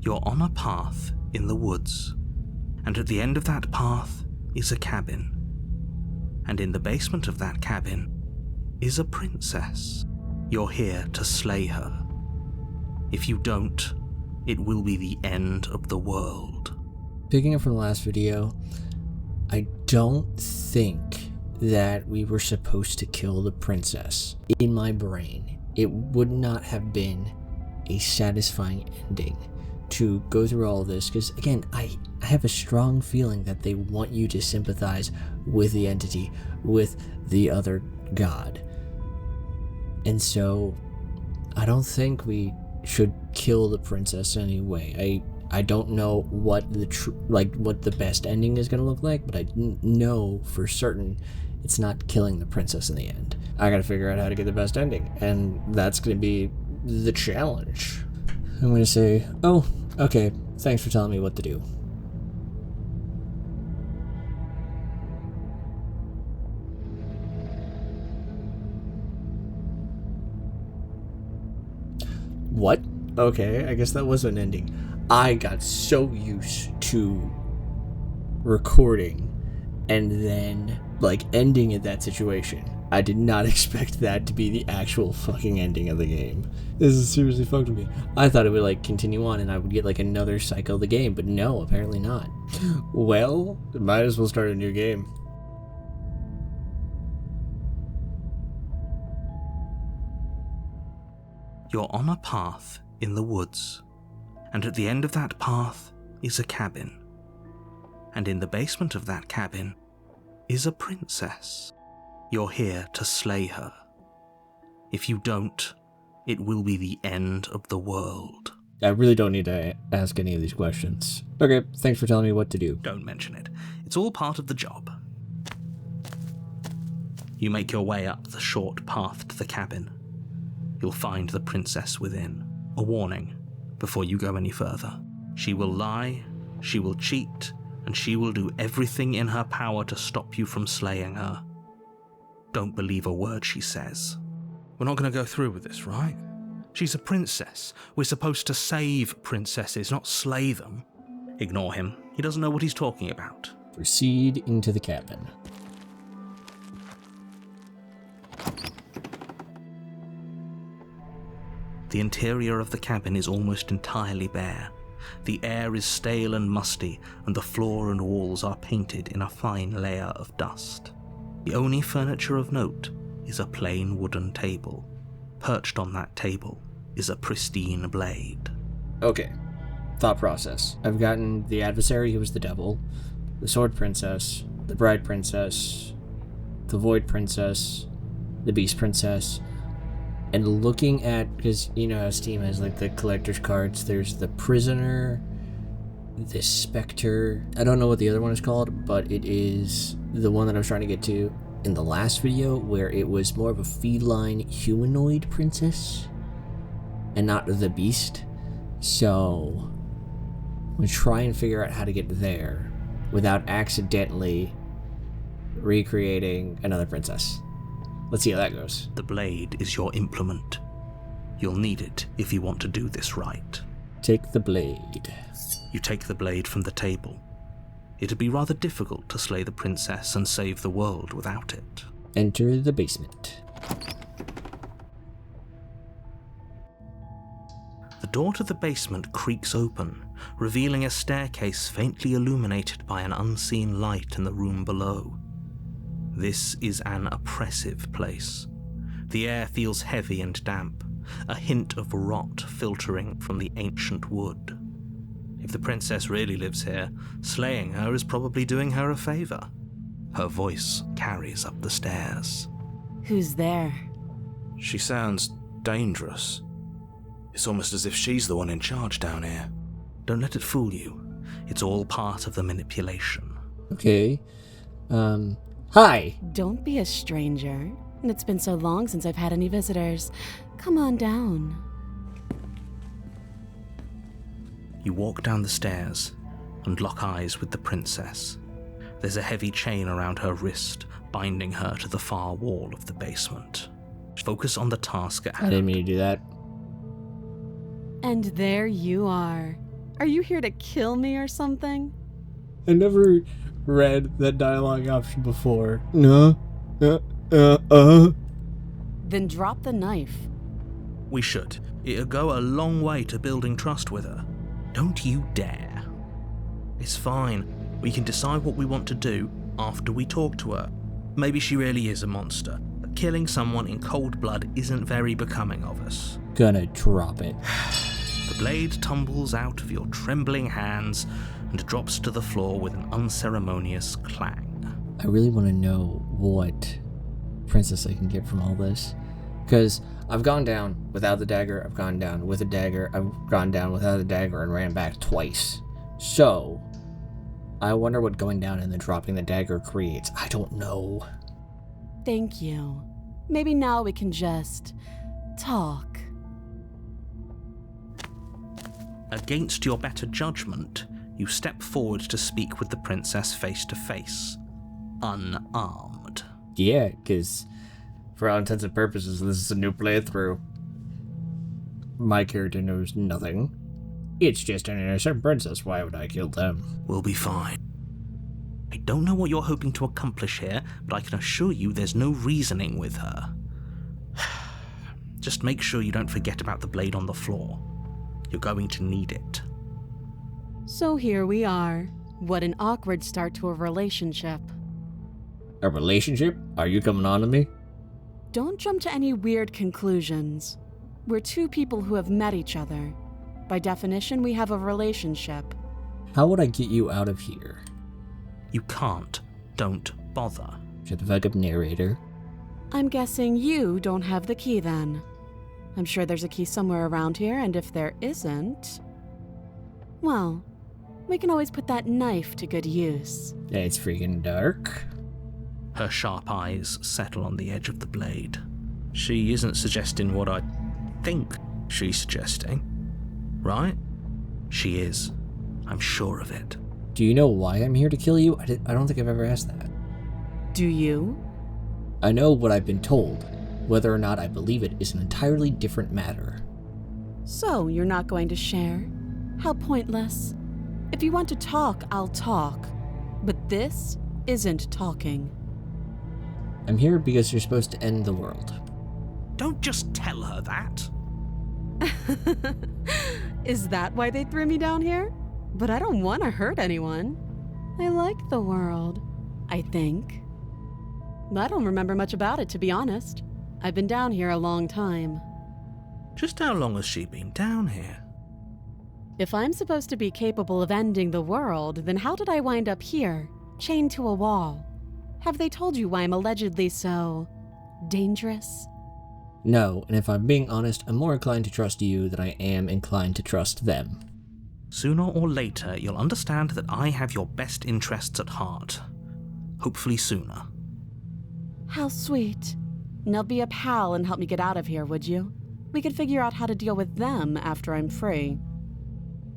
You're on a path in the woods, and at the end of that path is a cabin. And in the basement of that cabin is a princess. You're here to slay her. If you don't, it will be the end of the world. Picking up from the last video, I don't think that we were supposed to kill the princess. In my brain, it would not have been a satisfying ending to go through all of this, because again, I have a strong feeling that they want you to sympathize with the entity, with the other god. And so I don't think we should kill the princess anyway. I don't know what what the best ending is going to look like, but I know for certain it's not killing the princess in the end. I got to figure out how to get the best ending, and that's going to be the challenge. I'm going to say, oh, okay, thanks for telling me what to do. What? Okay, I guess that was an ending. I got so used to recording and then, ending at that situation. I did not expect that to be the actual fucking ending of the game. This is seriously fucked with me. I thought it would, continue on and I would get, another cycle of the game, but no, apparently not. Well, might as well start a new game. You're on a path in the woods, and at the end of that path is a cabin. And in the basement of that cabin is a princess. You're here to slay her. If you don't, it will be the end of the world. I really don't need to ask any of these questions. Okay, thanks for telling me what to do. Don't mention it. It's all part of the job. You make your way up the short path to the cabin. You'll find the princess within. A warning before you go any further. She will lie, she will cheat, and she will do everything in her power to stop you from slaying her. Don't believe a word she says. We're not going to go through with this, right? She's a princess. We're supposed to save princesses, not slay them. Ignore him. He doesn't know what he's talking about. Proceed into the cabin. The interior of the cabin is almost entirely bare. The air is stale and musty, and the floor and walls are painted in a fine layer of dust. The only furniture of note is a plain wooden table. Perched on that table is a pristine blade. Okay, thought process. I've gotten the adversary, who was the devil, the sword princess, the bride princess, the void princess, the beast princess, and looking at, because you know how Steam has the collector's cards, there's the prisoner, the specter. I don't know what the other one is called, but it is the one that I was trying to get to in the last video, where it was more of a feline humanoid princess and not the beast. So we try and figure out how to get there without accidentally recreating another princess. Let's see how that goes. The blade is your implement. You'll need it if you want to do this right. Take the blade. You take the blade from the table. It'd be rather difficult to slay the princess and save the world without it. Enter the basement. The door to the basement creaks open, revealing a staircase faintly illuminated by an unseen light in the room below. This is an oppressive place. The air feels heavy and damp, a hint of rot filtering from the ancient wood. If the princess really lives here, slaying her is probably doing her a favor. Her voice carries up the stairs. Who's there? She sounds dangerous. It's almost as if she's the one in charge down here. Don't let it fool you. It's all part of the manipulation. Okay. Hi. Don't be a stranger. It's been so long since I've had any visitors. Come on down. You walk down the stairs and lock eyes with the princess. There's a heavy chain around her wrist, binding her to the far wall of the basement. Focus on the task at hand. I didn't mean to do that. And there you are. Are you here to kill me or something? I never read that dialogue option before. No. Then drop the knife. We should. It'll go a long way to building trust with her. Don't you dare. It's fine. We can decide what we want to do after we talk to her. Maybe she really is a monster, but killing someone in cold blood isn't very becoming of us. Gonna drop it. The blade tumbles out of your trembling hands and drops to the floor with an unceremonious clang. I really want to know what princess I can get from all this. Because I've gone down without the dagger, I've gone down with a dagger, I've gone down without a dagger and ran back twice. So, I wonder what going down and then dropping the dagger creates. I don't know. Thank you. Maybe now we can just talk. Against your better judgment, you step forward to speak with the princess face to face, unarmed. Yeah, because for all intents and purposes, this is a new playthrough. My character knows nothing. It's just an innocent princess. Why would I kill them? We'll be fine. I don't know what you're hoping to accomplish here, but I can assure you there's no reasoning with her. Just make sure you don't forget about the blade on the floor. You're going to need it. So here we are. What an awkward start to a relationship. A relationship? Are you coming on to me? Don't jump to any weird conclusions. We're two people who have met each other. By definition, we have a relationship. How would I get you out of here? You can't. Don't bother. Shut the fuck up, narrator. I'm guessing you don't have the key then. I'm sure there's a key somewhere around here, and if there isn't, well, we can always put that knife to good use. It's freaking dark. Her sharp eyes settle on the edge of the blade. She isn't suggesting what I think she's suggesting, right? She is. I'm sure of it. Do you know why I'm here to kill you? I don't think I've ever asked that. Do you? I know what I've been told. Whether or not I believe it is an entirely different matter. So, you're not going to share? How pointless. If you want to talk, I'll talk. But this isn't talking. I'm here because you're supposed to end the world. Don't just tell her that. Is that why they threw me down here? But I don't want to hurt anyone. I like the world, I think. I don't remember much about it, to be honest. I've been down here a long time. Just how long has she been down here? If I'm supposed to be capable of ending the world, then how did I wind up here, chained to a wall? Have they told you why I'm allegedly so dangerous? No, and if I'm being honest, I'm more inclined to trust you than I am inclined to trust them. Sooner or later, you'll understand that I have your best interests at heart. Hopefully sooner. How sweet. Now be a pal and help me get out of here, would you? We could figure out how to deal with them after I'm free.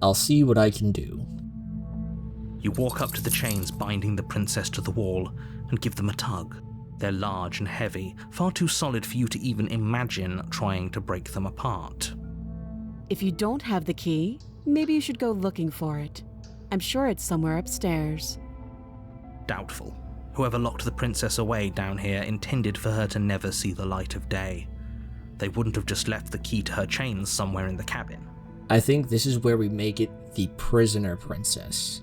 I'll see what I can do. You walk up to the chains binding the princess to the wall and give them a tug. They're large and heavy, far too solid for you to even imagine trying to break them apart. If you don't have the key, maybe you should go looking for it. I'm sure it's somewhere upstairs. Doubtful. Whoever locked the princess away down here intended for her to never see the light of day. They wouldn't have just left the key to her chains somewhere in the cabin. I think this is where we make it the prisoner princess.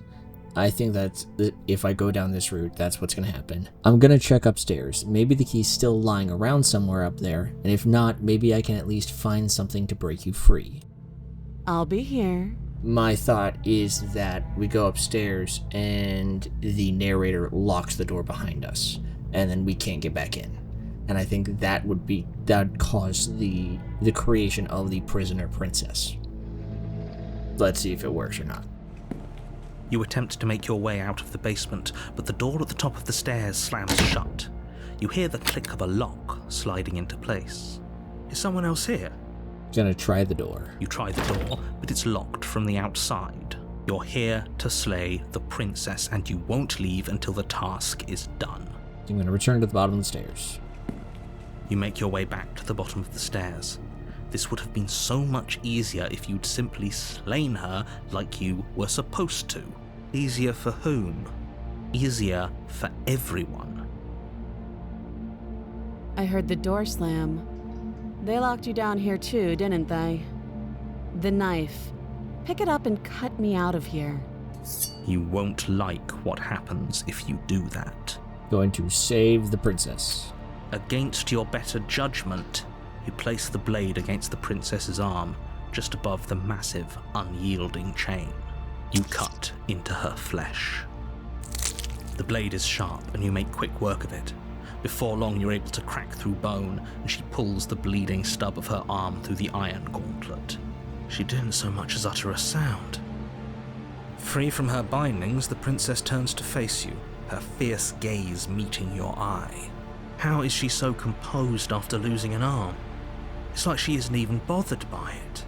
I think that if I go down this route, that's what's going to happen. I'm going to check upstairs. Maybe the key's still lying around somewhere up there, and if not, maybe I can at least find something to break you free. I'll be here. My thought is that we go upstairs and the narrator locks the door behind us, and then we can't get back in. And I think that would cause the creation of the prisoner princess. Let's see if it works or not. You attempt to make your way out of the basement, but the door at the top of the stairs slams shut. You hear the click of a lock sliding into place. Is someone else here? Gonna try the door. You try the door, but it's locked from the outside. You're here to slay the princess, and you won't leave until the task is done. I'm gonna return to the bottom of the stairs. You make your way back to the bottom of the stairs. This would have been so much easier if you'd simply slain her like you were supposed to. Easier for whom? Easier for everyone. I heard the door slam. They locked you down here too, didn't they? The knife. Pick it up and cut me out of here. You won't like what happens if you do that. Going to save the princess. Against your better judgment, you place the blade against the princess's arm, just above the massive, unyielding chain. You cut into her flesh. The blade is sharp, and you make quick work of it. Before long, you're able to crack through bone, and she pulls the bleeding stub of her arm through the iron gauntlet. She didn't so much as utter a sound. Free from her bindings, the princess turns to face you, her fierce gaze meeting your eye. How is she so composed after losing an arm? It's like she isn't even bothered by it.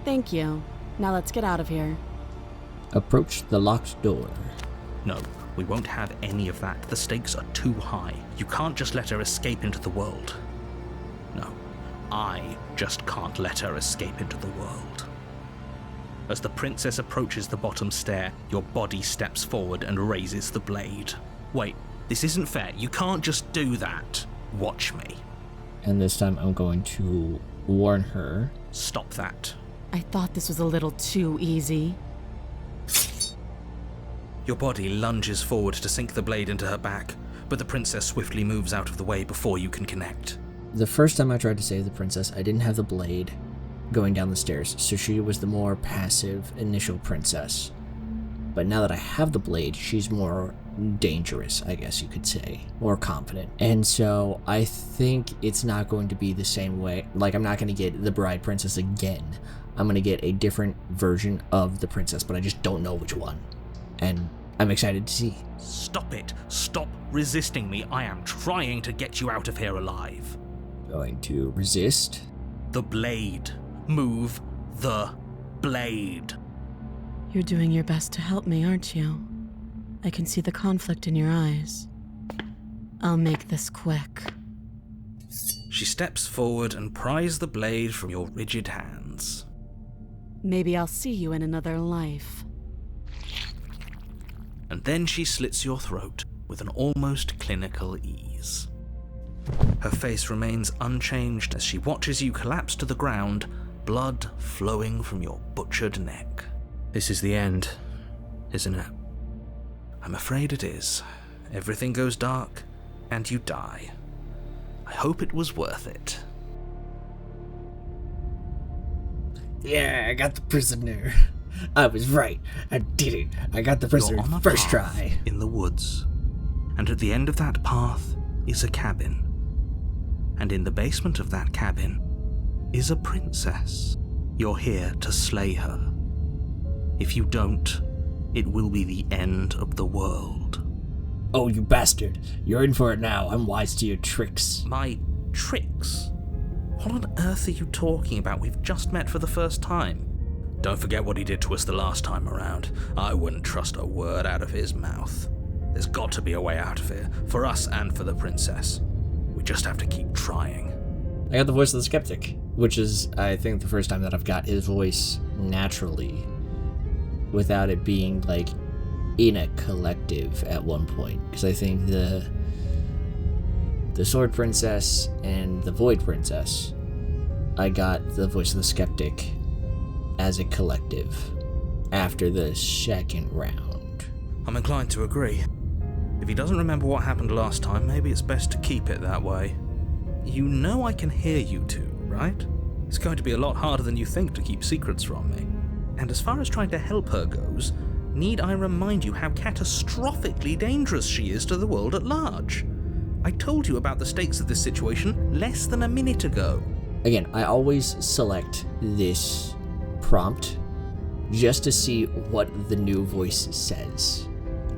Thank you. Now let's get out of here. Approach the locked door. No, we won't have any of that. The stakes are too high. You can't just let her escape into the world. No, I just can't let her escape into the world. As the princess approaches the bottom stair, your body steps forward and raises the blade. Wait, this isn't fair. You can't just do that. Watch me. And this time I'm going to warn her. Stop that. I thought this was a little too easy. Your body lunges forward to sink the blade into her back, but the princess swiftly moves out of the way before you can connect. The first time I tried to save the princess, I didn't have the blade going down the stairs, so she was the more passive initial princess. But now that I have the blade, she's more dangerous, I guess you could say, more confident. And so I think it's not going to be the same way. Like, I'm not going to get the bride princess again. I'm going to get a different version of the princess, but I just don't know which one. And I'm excited to see. Stop it. Stop resisting me. I am trying to get you out of here alive. Going to resist. The blade. Move the blade. You're doing your best to help me, aren't you? I can see the conflict in your eyes. I'll make this quick. She steps forward and pries the blade from your rigid hands. Maybe I'll see you in another life. And then she slits your throat with an almost clinical ease. Her face remains unchanged as she watches you collapse to the ground, blood flowing from your butchered neck. This is the end, isn't it? I'm afraid it is. Everything goes dark, and you die. I hope it was worth it. Yeah, I got the prisoner. I was right. I did it. I got the prisoner You're on a first path try. in the woods, and at the end of that path is a cabin. And in the basement of that cabin is a princess. You're here to slay her. If you don't, it will be the end of the world. Oh, you bastard. You're in for it now. I'm wise to your tricks. My tricks? What on earth are you talking about? We've just met for the first time. Don't forget what he did to us the last time around. I wouldn't trust a word out of his mouth. There's got to be a way out of here, for us and for the princess. We just have to keep trying. I got the voice of the skeptic, which is, I think, the first time that I've got his voice naturally, without it being, like, in a collective at one point. Because I think the Sword Princess and the Void Princess, I got the voice of the skeptic as a collective after the second round. I'm inclined to agree. If he doesn't remember what happened last time, maybe it's best to keep it that way. You know I can hear you two, right? It's going to be a lot harder than you think to keep secrets from me. And as far as trying to help her goes, need I remind you how catastrophically dangerous she is to the world at large? I told you about the stakes of this situation less than a minute ago. Again, I always select this prompt just to see what the new voice says,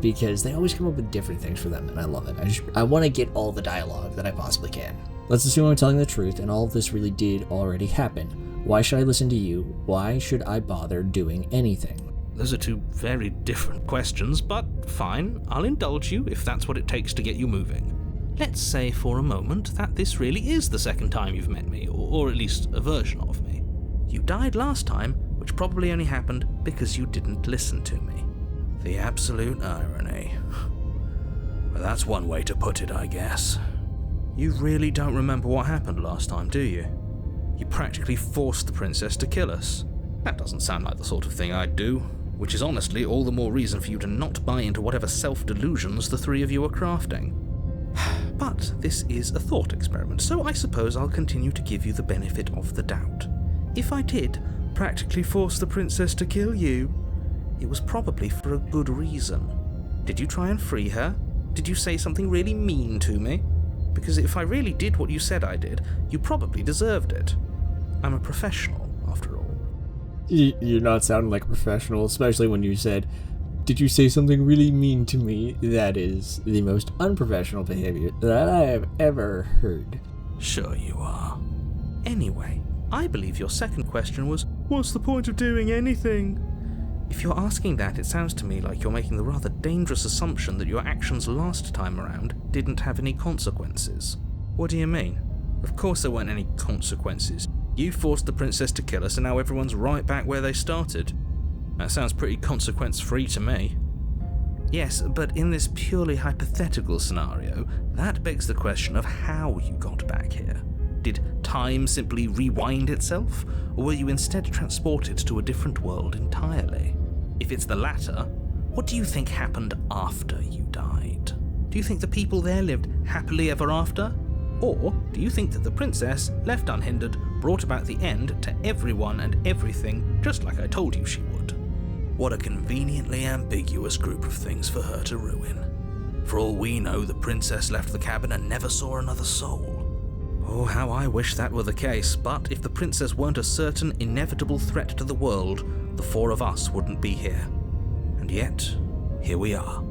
because they always come up with different things for them, and I love it. I want to get all the dialogue that I possibly can. Let's assume I'm telling the truth, and all of this really did already happen. Why should I listen to you? Why should I bother doing anything? Those are two very different questions, but fine, I'll indulge you if that's what it takes to get you moving. Let's say for a moment that this really is the second time you've met me, or at least a version of me. You died last time, which probably only happened because you didn't listen to me. The absolute irony. Well, that's one way to put it, I guess. You really don't remember what happened last time, do you? You practically forced the princess to kill us. That doesn't sound like the sort of thing I'd do, which is honestly all the more reason for you to not buy into whatever self-delusions the three of you are crafting. But this is a thought experiment, so I suppose I'll continue to give you the benefit of the doubt. If I did practically force the princess to kill you, it was probably for a good reason. Did you try and free her? Did you say something really mean to me? Because if I really did what you said I did, you probably deserved it. I'm a professional, after all. You're not sounding like a professional, especially when you said, "Did you say something really mean to me?" That is the most unprofessional behavior that I have ever heard. Sure you are. Anyway, I believe your second question was, what's the point of doing anything? If you're asking that, it sounds to me like you're making the rather dangerous assumption that your actions last time around didn't have any consequences. What do you mean? Of course there weren't any consequences. You forced the princess to kill us and now everyone's right back where they started. That sounds pretty consequence-free to me. Yes, but in this purely hypothetical scenario, that begs the question of how you got back here. Did time simply rewind itself, or were you instead transported to a different world entirely? If it's the latter, what do you think happened after you died? Do you think the people there lived happily ever after? Or do you think that the princess, left unhindered, brought about the end to everyone and everything, just like I told you she would? What a conveniently ambiguous group of things for her to ruin. For all we know, the princess left the cabin and never saw another soul. Oh, how I wish that were the case, but if the princess weren't a certain, inevitable threat to the world, the four of us wouldn't be here. And yet, here we are.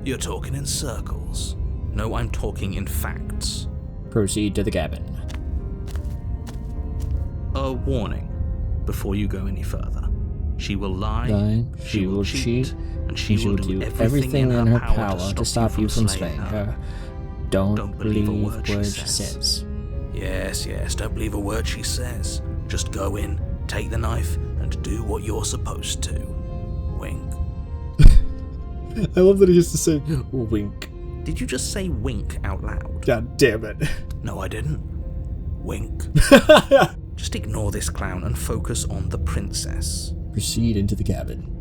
You're talking in circles. No, I'm talking in facts. Proceed to the cabin. A warning, before you go any further. She will lie, she will cheat, and she will do everything in her power to stop you from slaying her. Don't believe a word she says. Yes, don't believe a word she says. Just go in, take the knife, and do what you're supposed to. Wink. I love that he used to say, wink. Did you just say wink out loud? God damn it. No, I didn't. Wink. Just ignore this clown and focus on the princess. Proceed into the cabin.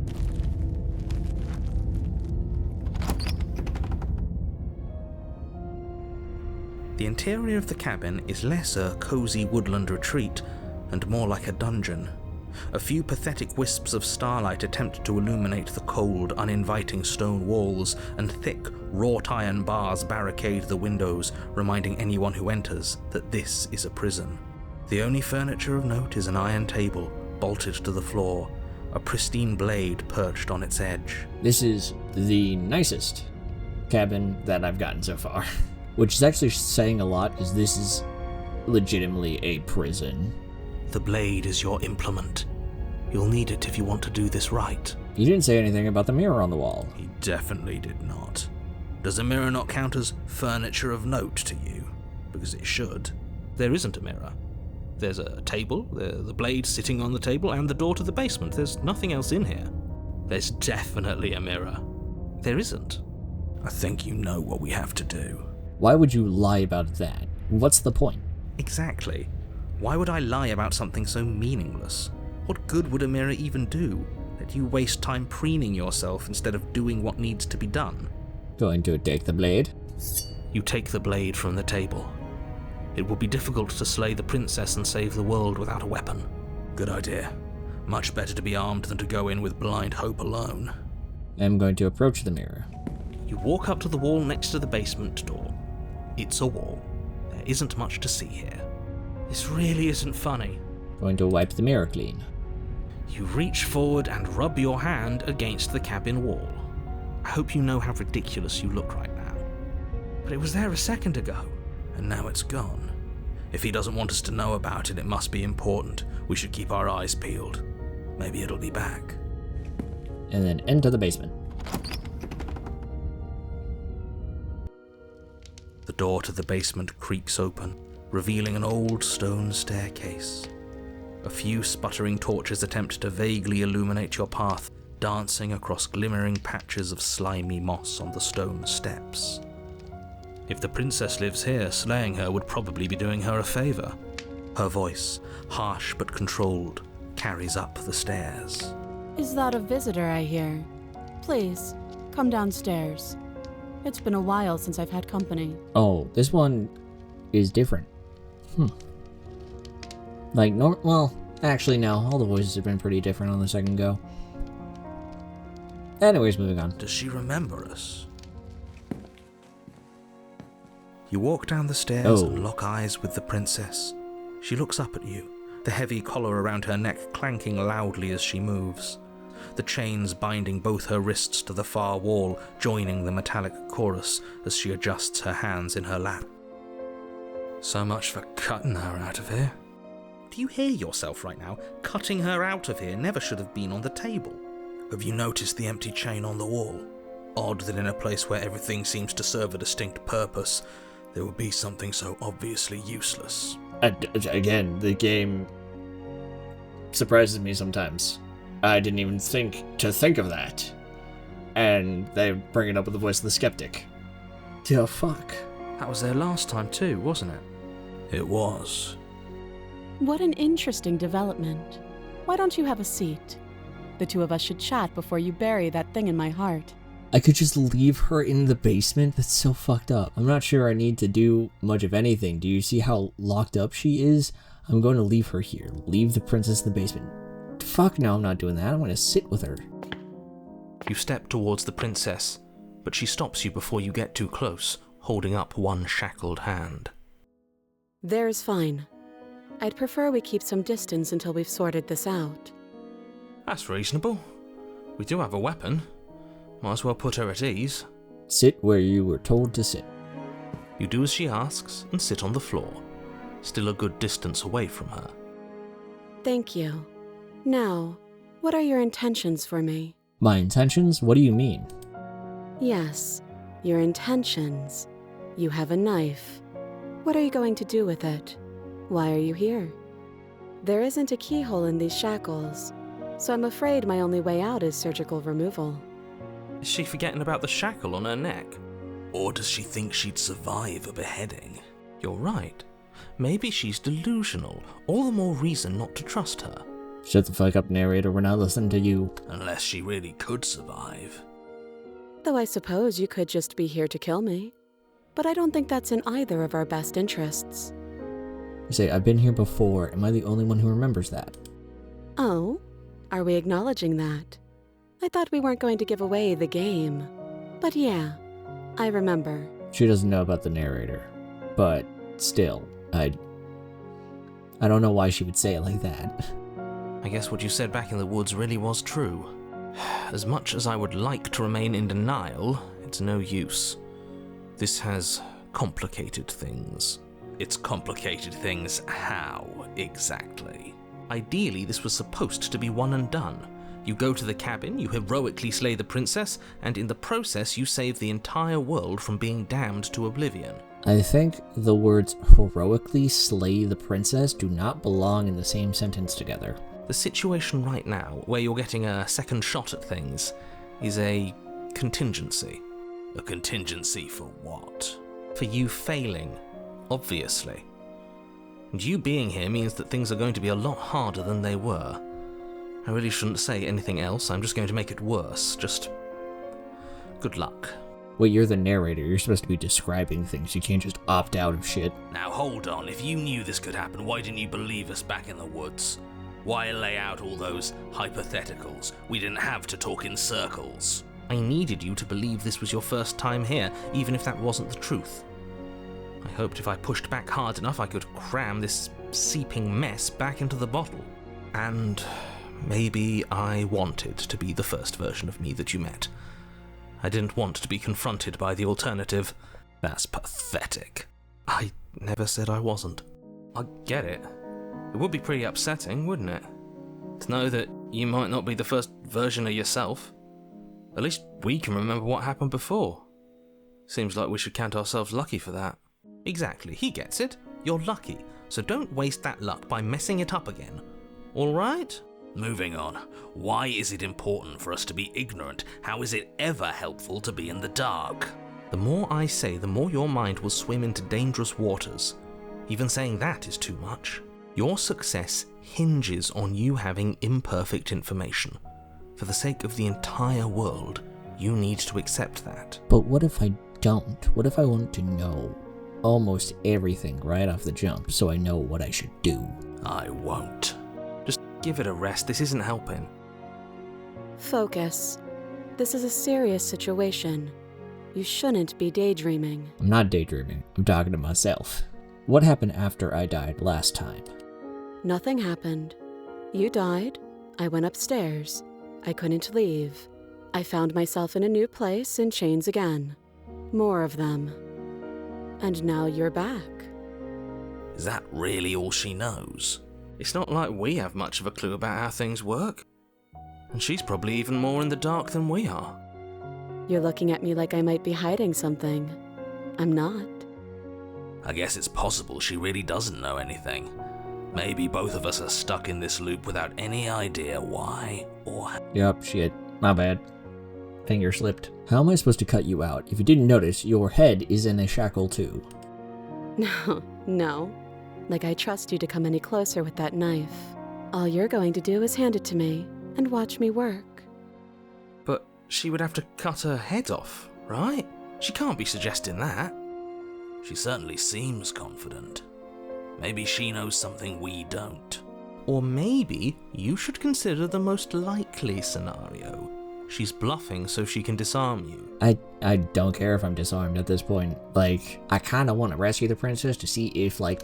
The interior of the cabin is less a cozy woodland retreat and more like a dungeon. A few pathetic wisps of starlight attempt to illuminate the cold, uninviting stone walls, and thick, wrought iron bars barricade the windows, reminding anyone who enters that this is a prison. The only furniture of note is an iron table, bolted to the floor, a pristine blade perched on its edge. This is the nicest cabin that I've gotten so far. Which is actually saying a lot, because this is legitimately a prison. The blade is your implement. You'll need it if you want to do this right. You didn't say anything about the mirror on the wall. He definitely did not. Does a mirror not count as furniture of note to you? Because it should. There isn't a mirror. There's a table, the blade sitting on the table, and the door to the basement. There's nothing else in here. There's definitely a mirror. There isn't. I think you know what we have to do. Why would you lie about that? What's the point? Exactly. Why would I lie about something so meaningless? What good would a mirror even do? That you waste time preening yourself instead of doing what needs to be done. Going to take the blade? You take the blade from the table. It will be difficult to slay the princess and save the world without a weapon. Good idea. Much better to be armed than to go in with blind hope alone. I'm going to approach the mirror. You walk up to the wall next to the basement door. It's a wall. There isn't much to see here. This really isn't funny. Going to wipe the mirror clean. You reach forward and rub your hand against the cabin wall. I hope you know how ridiculous you look right now. But it was there a second ago, and now it's gone. If he doesn't want us to know about it, it must be important. We should keep our eyes peeled. Maybe it'll be back. And then enter the basement. The door to the basement creaks open, revealing an old stone staircase. A few sputtering torches attempt to vaguely illuminate your path, dancing across glimmering patches of slimy moss on the stone steps. If the princess lives here, slaying her would probably be doing her a favour. Her voice, harsh but controlled, carries up the stairs. Is that a visitor I hear? Please, come downstairs. It's been a while since I've had company. Oh, this one is different. Well, actually no, all the voices have been pretty different on the second go. Anyways, moving on. Does she remember us? You walk down the stairs and lock eyes with the princess. She looks up at you, the heavy collar around her neck clanking loudly as she moves, the chains binding both her wrists to the far wall, joining the metallic chorus as she adjusts her hands in her lap. So much for cutting her out of here. Do you hear yourself right now? Cutting her out of here never should have been on the table. Have you noticed the empty chain on the wall? Odd that in a place where everything seems to serve a distinct purpose, there would be something so obviously useless. Again, the game surprises me sometimes. I didn't even think of that. And they bring it up with the voice of the skeptic. The fuck? That was there last time too, wasn't it? It was. What an interesting development. Why don't you have a seat? The two of us should chat before you bury that thing in my heart. I could just leave her in the basement? That's so fucked up. I'm not sure I need to do much of anything. Do you see how locked up she is? I'm going to leave her here. Leave the princess in the basement. Fuck no, I'm not doing that. I'm going to sit with her. You step towards the princess, but she stops you before you get too close, holding up one shackled hand. There's fine. I'd prefer we keep some distance until we've sorted this out. That's reasonable. We do have a weapon. Might as well put her at ease. Sit where you were told to sit. You do as she asks and sit on the floor, still a good distance away from her. Thank you. Now, what are your intentions for me? My intentions? What do you mean? Yes, your intentions. You have a knife. What are you going to do with it? Why are you here? There isn't a keyhole in these shackles, so I'm afraid my only way out is surgical removal. Is she forgetting about the shackle on her neck? Or does she think she'd survive a beheading? You're right. Maybe she's delusional. All the more reason not to trust her. Shut the fuck up, narrator. We're not listening to you. Unless she really could survive. Though I suppose you could just be here to kill me. But I don't think that's in either of our best interests. You say, I've been here before. Am I the only one who remembers that? Oh? Are we acknowledging that? I thought we weren't going to give away the game. But yeah, I remember. She doesn't know about the narrator. But still, I don't know why she would say it like that. I guess what you said back in the woods really was true. As much as I would like to remain in denial, it's no use. This has complicated things. It's complicated things how, exactly? Ideally, this was supposed to be one and done. You go to the cabin, you heroically slay the princess, and in the process you save the entire world from being damned to oblivion. I think the words heroically slay the princess do not belong in the same sentence together. The situation right now, where you're getting a second shot at things, is a contingency. A contingency for what? For you failing, obviously. And you being here means that things are going to be a lot harder than they were. I really shouldn't say anything else, I'm just going to make it worse. Just good luck. Wait, you're the narrator. You're supposed to be describing things. You can't just opt out of shit. Now hold on, if you knew this could happen, why didn't you believe us back in the woods? Why lay out all those hypotheticals? We didn't have to talk in circles. I needed you to believe this was your first time here, even if that wasn't the truth. I hoped if I pushed back hard enough I could cram this seeping mess back into the bottle. And maybe I wanted to be the first version of me that you met. I didn't want to be confronted by the alternative. That's pathetic. I never said I wasn't. I get it. It would be pretty upsetting, wouldn't it? To know that you might not be the first version of yourself. At least we can remember what happened before. Seems like we should count ourselves lucky for that. Exactly, he gets it. You're lucky, so don't waste that luck by messing it up again. All right? Moving on. Why is it important for us to be ignorant? How is it ever helpful to be in the dark? The more I say, the more your mind will swim into dangerous waters. Even saying that is too much. Your success hinges on you having imperfect information. For the sake of the entire world, you need to accept that. But what if I don't? What if I want to know almost everything right off the jump so I know what I should do? I won't. Just give it a rest, this isn't helping. Focus. This is a serious situation. You shouldn't be daydreaming. I'm not daydreaming. I'm talking to myself. What happened after I died last time? Nothing happened. You died. I went upstairs. I couldn't leave. I found myself in a new place in chains again. More of them. And now you're back. Is that really all she knows? It's not like we have much of a clue about how things work. And she's probably even more in the dark than we are. You're looking at me like I might be hiding something. I'm not. I guess it's possible she really doesn't know anything. Maybe both of us are stuck in this loop without any idea why or how. Yup, shit. My bad. Finger slipped. How am I supposed to cut you out? If you didn't notice, your head is in a shackle too. No. Like I trust you to come any closer with that knife. All you're going to do is hand it to me and watch me work. But she would have to cut her head off, right? She can't be suggesting that. She certainly seems confident. Maybe she knows something we don't. Or maybe you should consider the most likely scenario. She's bluffing so she can disarm you. I don't care if I'm disarmed at this point. Like, I kind of want to rescue the princess to see if, like,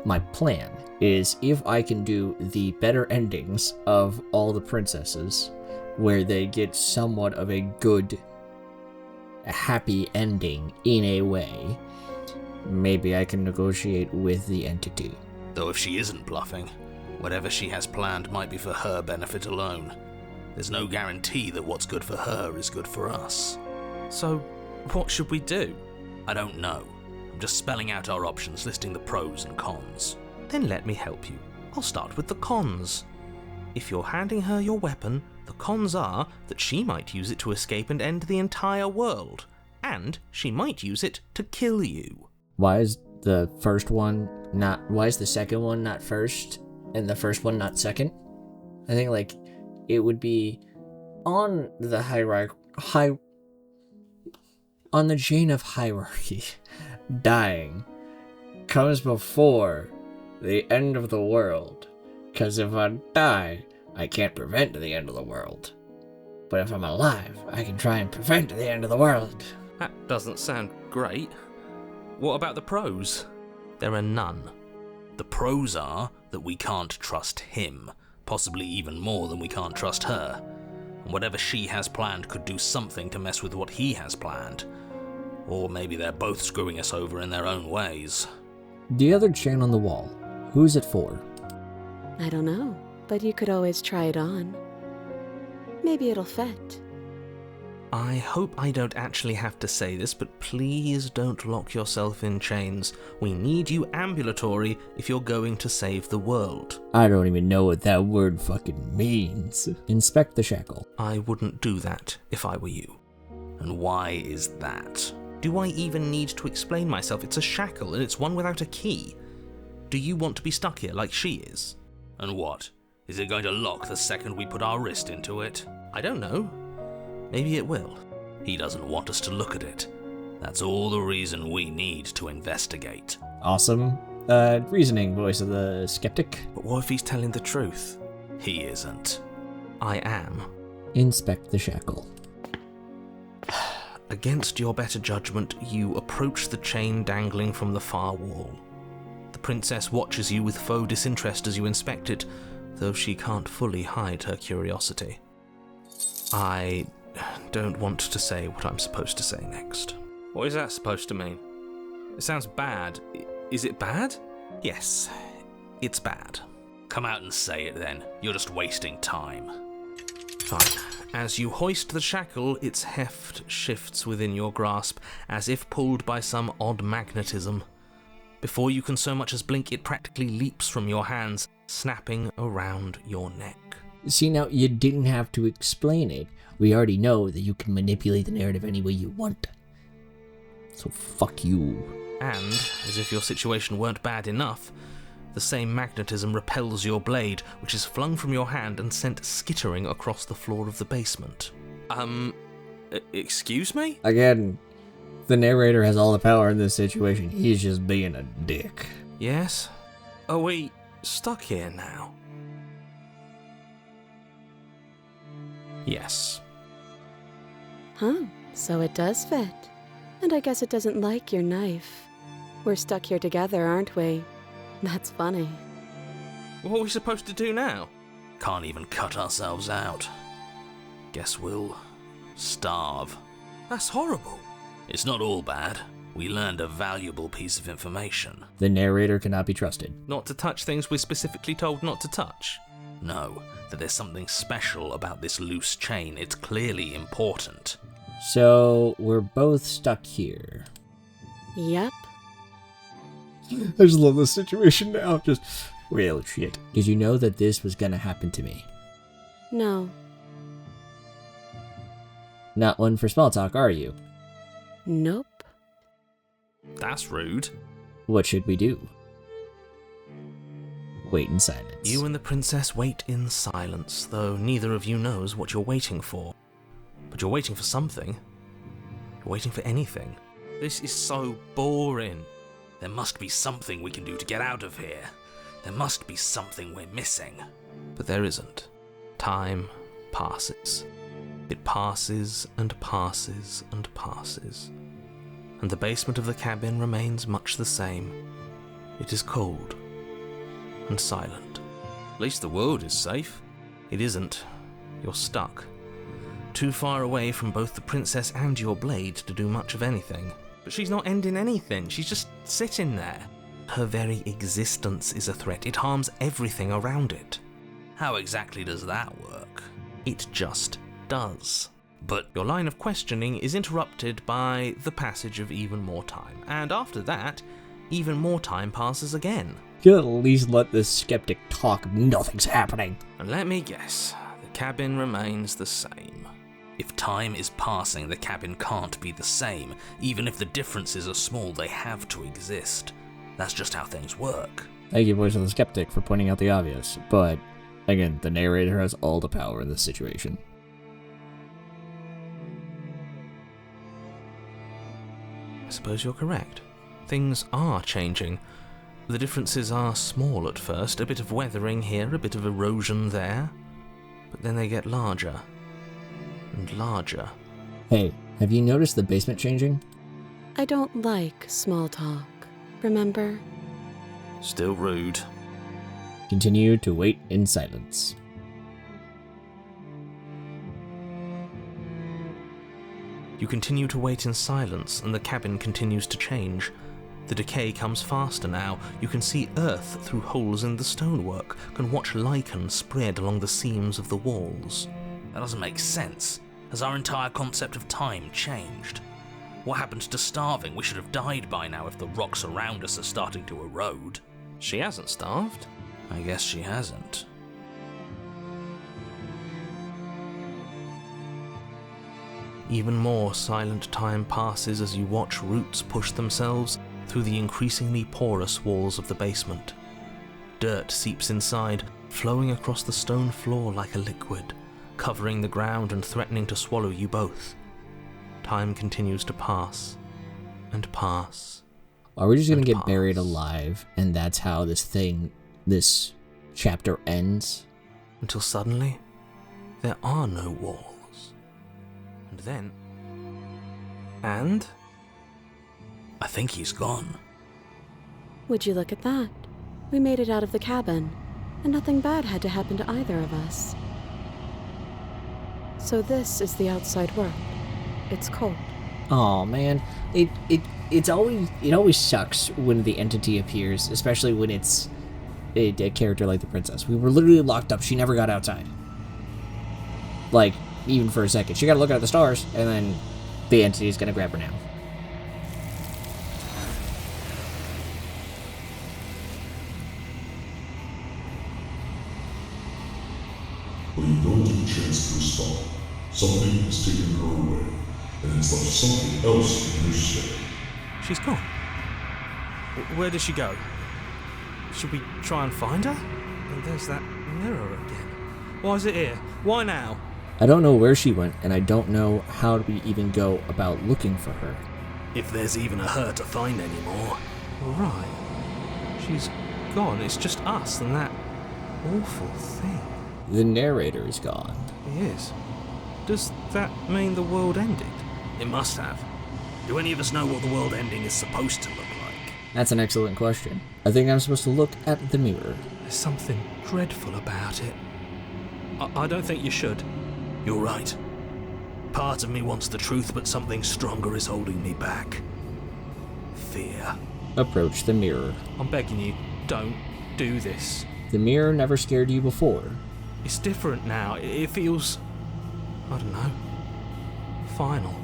my plan is if I can do the better endings of all the princesses, where they get somewhat of a good, happy ending in a way, maybe I can negotiate with the entity. Though if she isn't bluffing, whatever she has planned might be for her benefit alone. There's no guarantee that what's good for her is good for us. So, what should we do? I don't know. I'm just spelling out our options, listing the pros and cons. Then let me help you. I'll start with the cons. If you're handing her your weapon, the cons are that she might use it to escape and end the entire world. And she might use it to kill you. Why is the second one not first and the first one not second? I think, like, it would be on the on the chain of hierarchy. Dying comes before the end of the world. Because if I die, I can't prevent the end of the world. But if I'm alive, I can try and prevent the end of the world. That doesn't sound great. What about the pros? There are none. The pros are that we can't trust him, possibly even more than we can't trust her. And whatever she has planned could do something to mess with what he has planned. Or maybe they're both screwing us over in their own ways. The other chain on the wall, who's it for? I don't know, but you could always try it on. Maybe it'll fit. I hope I don't actually have to say this, but please don't lock yourself in chains. We need you ambulatory if you're going to save the world. I don't even know what that word fucking means. Inspect the shackle. I wouldn't do that if I were you. And why is that? Do I even need to explain myself? It's a shackle and it's one without a key. Do you want to be stuck here like she is? And what? Is it going to lock the second we put our wrist into it? I don't know. Maybe it will. He doesn't want us to look at it. That's all the reason we need to investigate. Awesome. Reasoning, voice of the skeptic. But what if he's telling the truth? He isn't. I am. Inspect the shackle. Against your better judgment, you approach the chain dangling from the far wall. The princess watches you with faux disinterest as you inspect it, though she can't fully hide her curiosity. I don't want to say what I'm supposed to say next. What is that supposed to mean? It sounds bad. Is it bad? Yes, it's bad. Come out and say it then. You're just wasting time. Fine. As you hoist the shackle, its heft shifts within your grasp, as if pulled by some odd magnetism. Before you can so much as blink, it practically leaps from your hands, snapping around your neck. See, now, you didn't have to explain it. We already know that you can manipulate the narrative any way you want. So fuck you. And, as if your situation weren't bad enough, the same magnetism repels your blade, which is flung from your hand and sent skittering across the floor of the basement. Excuse me? Again, the narrator has all the power in this situation. He's just being a dick. Yes? Are we stuck here now? Yes. Huh, so it does fit. And I guess it doesn't like your knife. We're stuck here together, aren't we? That's funny. What are we supposed to do now? Can't even cut ourselves out. Guess we'll starve. That's horrible. It's not all bad. We learned a valuable piece of information. The narrator cannot be trusted. Not to touch things we're specifically told not to touch. No, that there's something special about this loose chain. It's clearly important. So, we're both stuck here. Yep. I just love this situation now. Just real shit. Did you know that this was gonna happen to me? No. Not one for small talk, are you? Nope. That's rude. What should we do? Wait in silence. You and the princess wait in silence, though neither of you knows what you're waiting for. But you're waiting for something. You're waiting for anything. This is so boring. There must be something we can do to get out of here. There must be something we're missing. But there isn't. Time passes. It passes and passes and passes. And the basement of the cabin remains much the same. It is cold and silent. At least the world is safe. It isn't. You're stuck. Too far away from both the princess and your blade to do much of anything. But she's not ending anything. She's just sitting there. Her very existence is a threat. It harms everything around it. How exactly does that work? It just does. But your line of questioning is interrupted by the passage of even more time. And after that, even more time passes again. You could at least let this skeptic talk. Nothing's happening. And let me guess, the cabin remains the same. If time is passing, the cabin can't be the same. Even if the differences are small, they have to exist. That's just how things work. Thank you, Voice of the Skeptic, for pointing out the obvious. But, again, the narrator has all the power in this situation. I suppose you're correct. Things are changing. The differences are small at first, a bit of weathering here, a bit of erosion there. But then they get larger. And larger. Hey, have you noticed the basement changing? I don't like small talk, remember? Still rude. Continue to wait in silence. You continue to wait in silence, and the cabin continues to change. The decay comes faster now. You can see earth through holes in the stonework, can watch lichen spread along the seams of the walls. That doesn't make sense. Has our entire concept of time changed? What happened to starving? We should have died by now if the rocks around us are starting to erode. She hasn't starved. I guess she hasn't. Even more silent time passes as you watch roots push themselves through the increasingly porous walls of the basement. Dirt seeps inside, flowing across the stone floor like a liquid, covering the ground and threatening to swallow you both. Time continues to pass, and pass. Are we just gonna get buried alive, and that's how this chapter ends? Until suddenly, there are no walls. And then... I think he's gone. Would you look at that? We made it out of the cabin, and nothing bad had to happen to either of us. So this is the outside world. It's cold. Oh man, it always sucks when the entity appears, especially when it's a character like the princess. We were literally locked up. She never got outside. Like, even for a second. She got to look at the stars, and then the entity is gonna grab her now. is gone. Something has taken her away, and it's left something else in her stead. She's gone. Where did she go? Should we try and find her? And there's that mirror again. Why is it here? Why now? I don't know where she went, and I don't know how we even go about looking for her. If there's even a her to find anymore. Right. She's gone. It's just us and that awful thing. The narrator is gone. He is. Does that mean the world ended? It must have. Do any of us know what the world ending is supposed to look like? That's an excellent question. I think I'm supposed to look at the mirror. There's something dreadful about it. I don't think you should. You're right. Part of me wants the truth, but something stronger is holding me back. Fear. Approach the mirror. I'm begging you, don't do this. The mirror never scared you before. It's different now. It feels... I don't know. Final.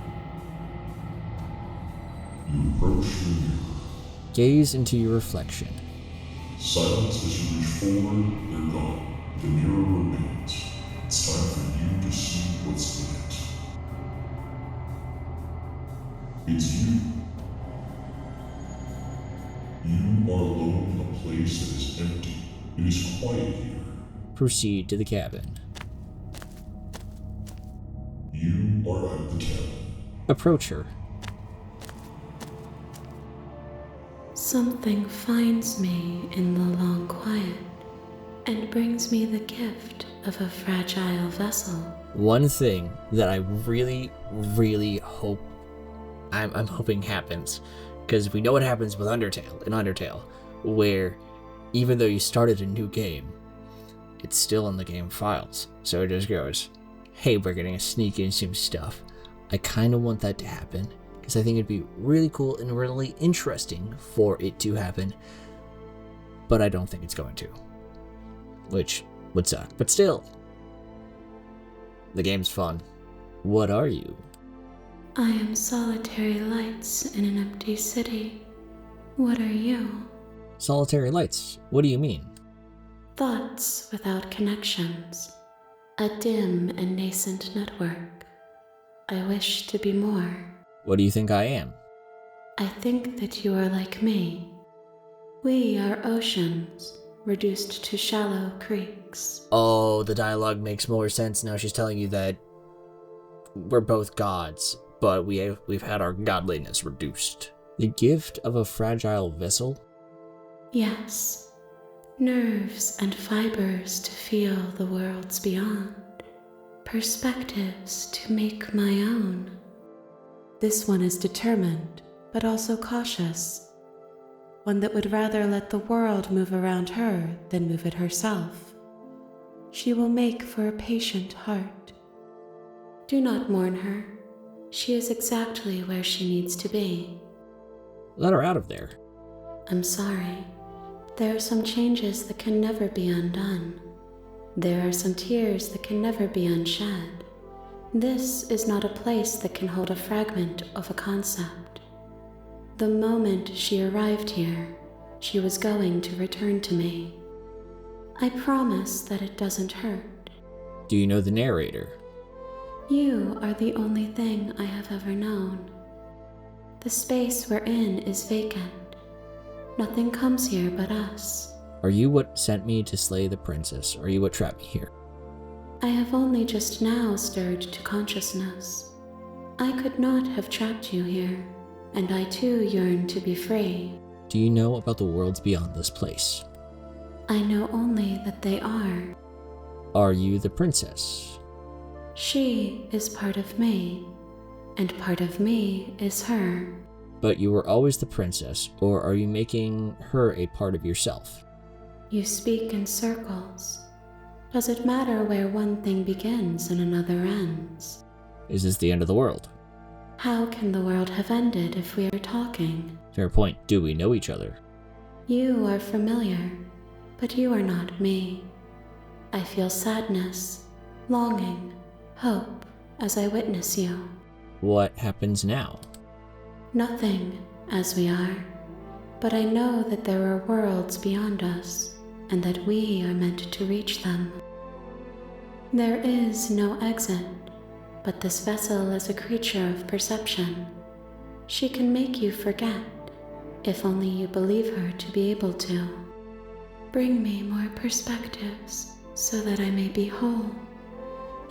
You approach the mirror. Gaze into your reflection. Silence as you reach forward, they're gone. The mirror remains. It's time for you to see what's in it. It's you. You are alone in a place that is empty. It is quiet here. Proceed to the cabin. You are at the cabin. Approach her. Something finds me in the long quiet and brings me the gift of a fragile vessel. One thing that I really, really hope I'm hoping happens, because we know what happens with Undertale, where even though you started a new game, it's still in the game files. So it just goes, hey, we're gonna sneak in some stuff. I kind of want that to happen, because I think it'd be really cool and really interesting for it to happen, but I don't think it's going to, which would suck. But still, the game's fun. What are you? I am solitary lights in an empty city. What are you? Solitary lights. What do you mean? Thoughts without connections. A dim and nascent network. I wish to be more. What do you think I am? I think that you are like me. We are oceans, reduced to shallow creeks. Oh, the dialogue makes more sense now. She's telling you that we're both gods, but we've had our godliness reduced. The gift of a fragile vessel? Yes. Nerves and fibers to feel the worlds beyond. Perspectives to make my own. This one is determined, but also cautious. One that would rather let the world move around her than move it herself. She will make for a patient heart. Do not mourn her. She is exactly where she needs to be. Let her out of there. I'm sorry. There are some changes that can never be undone. There are some tears that can never be unshed. This is not a place that can hold a fragment of a concept. The moment she arrived here, she was going to return to me. I promise that it doesn't hurt. Do you know the narrator? You are the only thing I have ever known. The space we're in is vacant. Nothing comes here but us. Are you what sent me to slay the princess? Or are you what trapped me here? I have only just now stirred to consciousness. I could not have trapped you here, and I too yearn to be free. Do you know about the worlds beyond this place? I know only that they are. Are you the princess? She is part of me, and part of me is her. But you were always the princess, or are you making her a part of yourself? You speak in circles. Does it matter where one thing begins and another ends? Is this the end of the world? How can the world have ended if we are talking? Fair point. Do we know each other? You are familiar, but you are not me. I feel sadness, longing, hope as I witness you. What happens now? Nothing, as we are, but I know that there are worlds beyond us, and that we are meant to reach them. There is no exit, but this vessel is a creature of perception. She can make you forget, if only you believe her to be able to. Bring me more perspectives, so that I may be whole,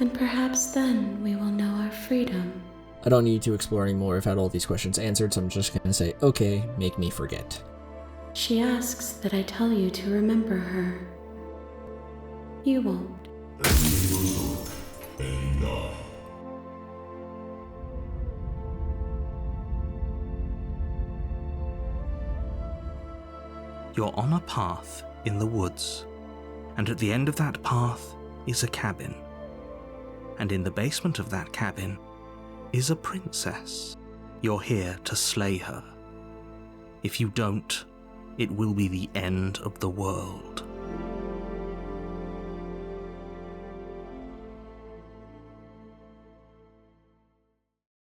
and perhaps then we will know our freedom. I don't need to explore anymore. I've had all these questions answered, so I'm just gonna say, okay, make me forget. She asks that I tell you to remember her. You won't. And you berserk, and you die. You're on a path in the woods, and at the end of that path is a cabin. And in the basement of that cabin is a princess. You're here to slay her. If you don't, it will be the end of the world.